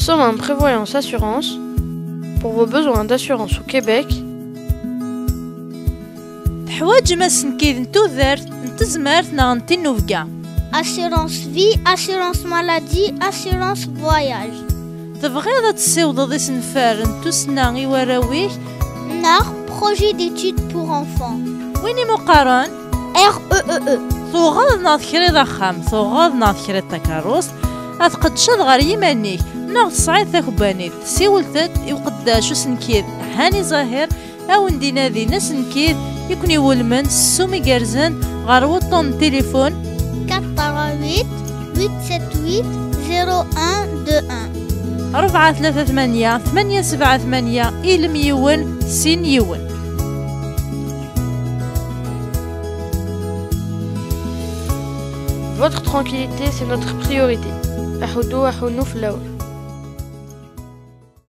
sommes un prévoyance assurance pour vos besoins d'assurance au Québec. تحواج ما سنكيد نتو ذرت نتزمرت نغنتي نوفقا. Assurance vie, assurance maladie, assurance voyage. تبغيض تسيوض ذي سنفار نتو سنا إيواراويك. NAR, projet d'études pour enfants. ويني مقارن؟ REEE. ثوغاض ناض كريض أخام ثوغاض ناض كريض تكاروس أتقدشاد غار يمانيك ناغ تصعيد ثاكبانيت سيولتت يوقداشو سنكيد هاني ظاهر أو ندينا ذي نسنكيد يكون يولمن سومي جارزن غار وطن تليفون 408 878 0121. 438 878 إلم يون سين يون. Votre tranquillité, c'est notre priorité. Ahoudou, ahounou, flaoul.